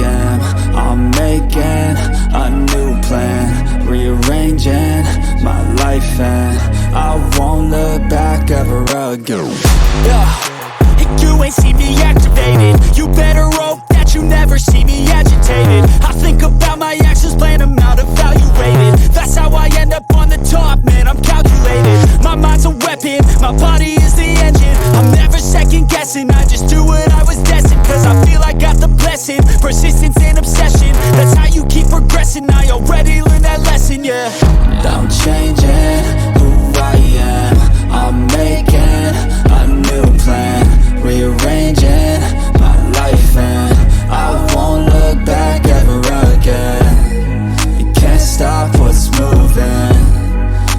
am. I'm making a new plan, rearranging my life, and I won't look back ever again. And you ain't see me activated. You better hope that you never see me agitated. I think about my actions, plan them out, evaluated. That's how I end up on the top, man, I'm calculated. My mind's a weapon, my body is the engine. I'm never second guessing, I just do what I was destined. Cause I feel I got the blessing, persistence and obsession. That's how you keep progressing, I already learned that lesson, yeah. I'm changing who I am. I'm making a new plan, rearranging my life, and I won't look back ever again. You can't stop what's moving,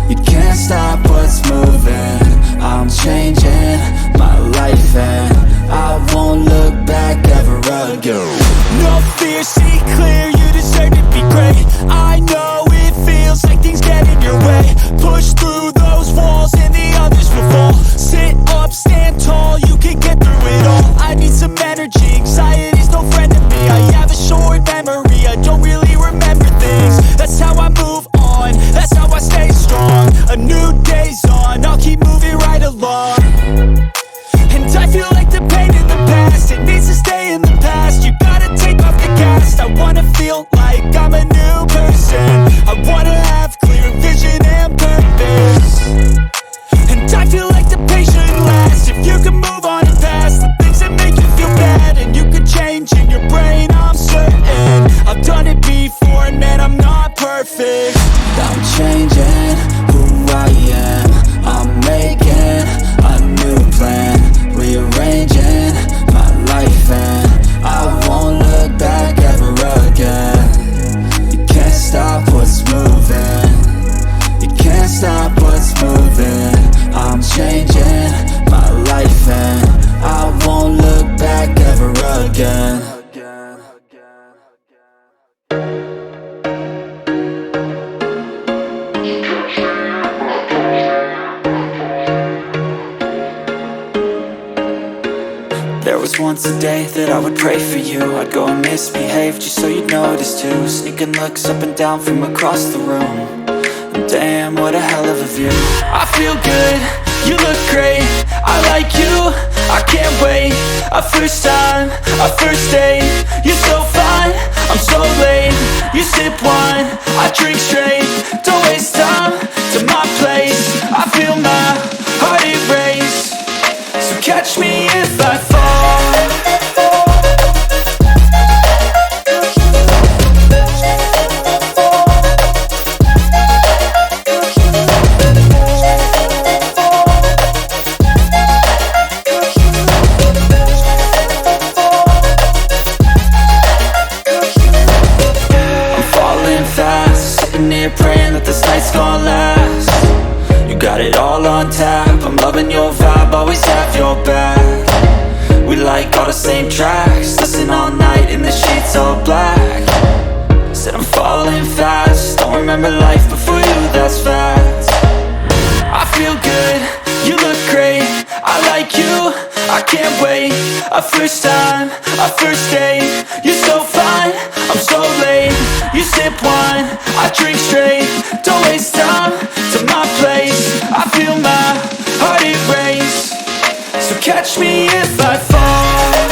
you can't stop what's moving. I'm changing my life, and I won't look back ever again. No fear, see clear, you deserve to be great. I know it feels like things get in your way. Push through those walls and the others will fall. Sit up, stand tall, you can get through it all. I need some energy, anxiety's no friend to me. I have a short memory, I don't really remember things. That's how I move on, that's how I stay strong. A new day's on, I'll keep moving right along. And I feel like the pain in the past, it needs to stay in the past. You gotta take off the cast. I wanna feel like I'm a new person. I wanna have clear vision and purpose. And I feel like the pain shouldn't last. If you can move on and past the things that make you feel bad, and you could change in your brain, I'm certain. I've done it before, and man, I'm not perfect. I'm changing who I am. I'm making a new plan, rearranging my life, and I won't look back ever again. You can't stop what's moving, you can't stop what's moving. I'm changing my life, and I won't look back ever again. There was once a day that I would pray for you. I'd go and misbehave just so you'd notice too. Sneaking looks up and down from across the room. And damn, what a hell of a view. I feel good, you look great, I like you, I can't wait. A first time, a first date, you're so fine, I'm so late. You sip wine, I drink straight, don't waste time to my place. I feel my heart erase, so catch me if I fall. Praying that this night's gonna last. You got it all on tap, I'm loving your vibe, always have your back. We like all the same tracks, listen all night in the sheets all black. Said I'm falling fast, don't remember life before you, that's fact. I feel good, you look great, I like you, I can't wait. A first time, a first date, you're so fine, I'm so late. You sip wine, I drink straight, don't waste time to my place. I feel my heart erase, so catch me if I fall.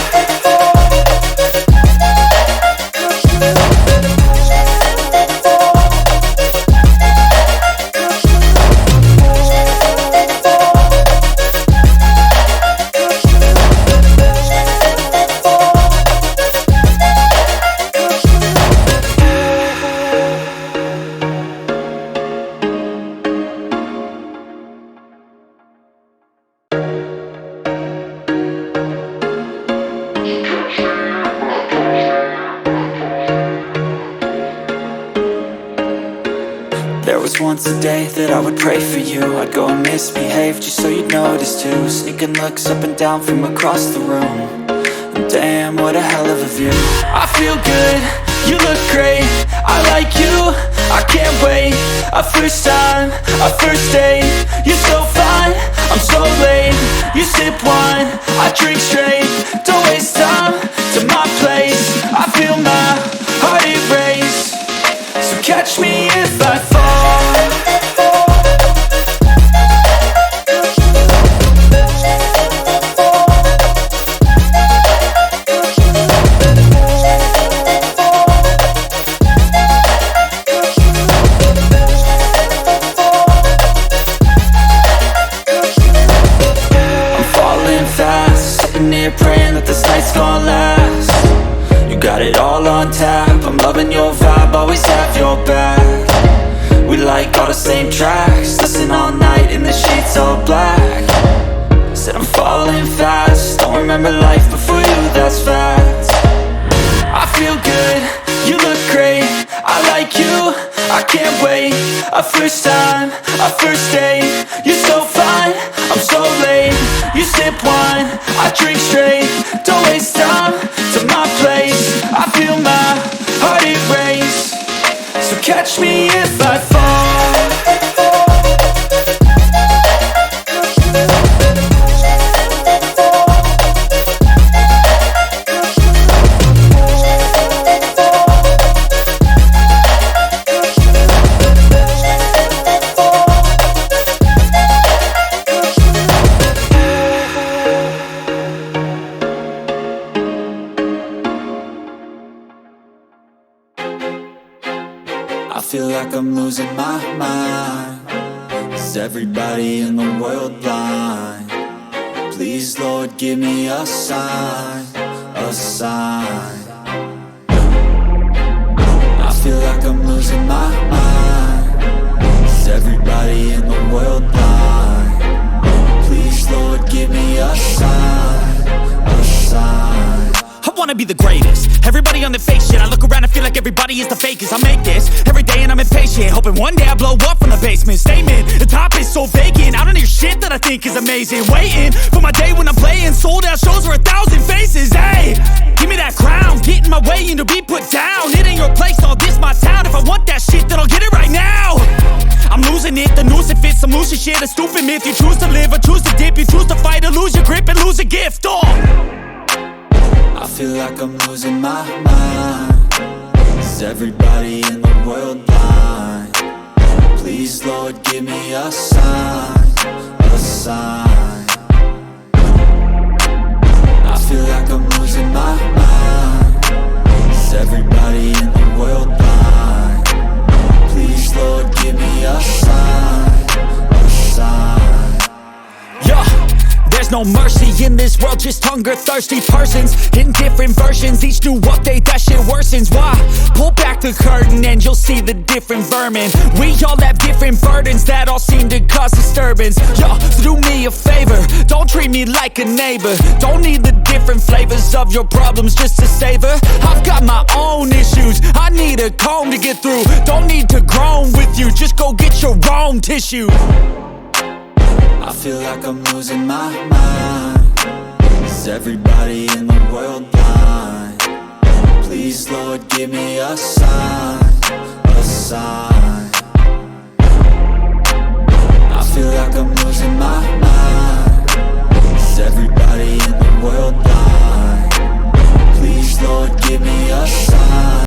There was once a day that I would pray for you. I'd go and misbehave just so you'd notice too. Sneaking looks up and down from across the room. And damn, what a hell of a view. I feel good, you look great, I like you, I can't wait. A first time, a first date, you're so fine, I'm so late. You sip wine, I drink straight, don't waste time to my place. I feel my catch me if I fall. Praying that this night's gonna last. You got it all on tap. I'm loving your vibe, always have your back. We like all the same tracks. Listen all night in the sheets all black. Said I'm falling fast. Don't remember life before you, that's fact. I feel good, you look great. I like you, I can't wait. A first time, a first date. You're so fine, I'm so late. You sip wine, I drink straight. Don't waste time to my place. I feel my heart erase. So catch me if I fall. I feel like I'm losing my mind. Is everybody in the world blind? Please, Lord, give me a sign, a sign. I feel like I'm losing my mind. Is everybody in the world blind? Please, Lord, give me a sign, a sign. I wanna be the greatest. Everybody on the fake shit. I look around and feel like everybody is the fakest. I make this every day and I'm impatient, hoping one day I blow up from the basement. Statement, the top is so vacant. I don't hear shit that I think is amazing. Waiting for my day when I'm playing sold out shows for 1,000 faces. Hey, give me that crown, get in my way and to be put down. It ain't your place, all this my town. If I want that shit, then I'll get it right now. I'm losing it, the noose it fits. I'm losing shit, a stupid myth. You choose to live or choose to dip. You choose to fight or lose your grip and lose a gift. I feel like I'm losing my mind. Is everybody in the world blind? Please, Lord, give me a sign, a sign. I feel like I'm losing my mind. Is everybody in the world blind? Please, Lord, give me a sign, a sign. Yeah. There's no mercy in this world, just hunger-thirsty persons in different versions. Each new update, that shit worsens. Why? Pull back the curtain and you'll see the different vermin. We all have different burdens that all seem to cause disturbance. Yo, so do me a favor, don't treat me like a neighbor. Don't need the different flavors of your problems just to savor. I've got my own issues, I need a comb to get through. Don't need to groan with you, just go get your own tissue. I feel like I'm losing my mind. Is everybody in the world blind? Please, Lord, give me a sign, a sign. I feel like I'm losing my mind. Is everybody in the world blind? Please, Lord, give me a sign.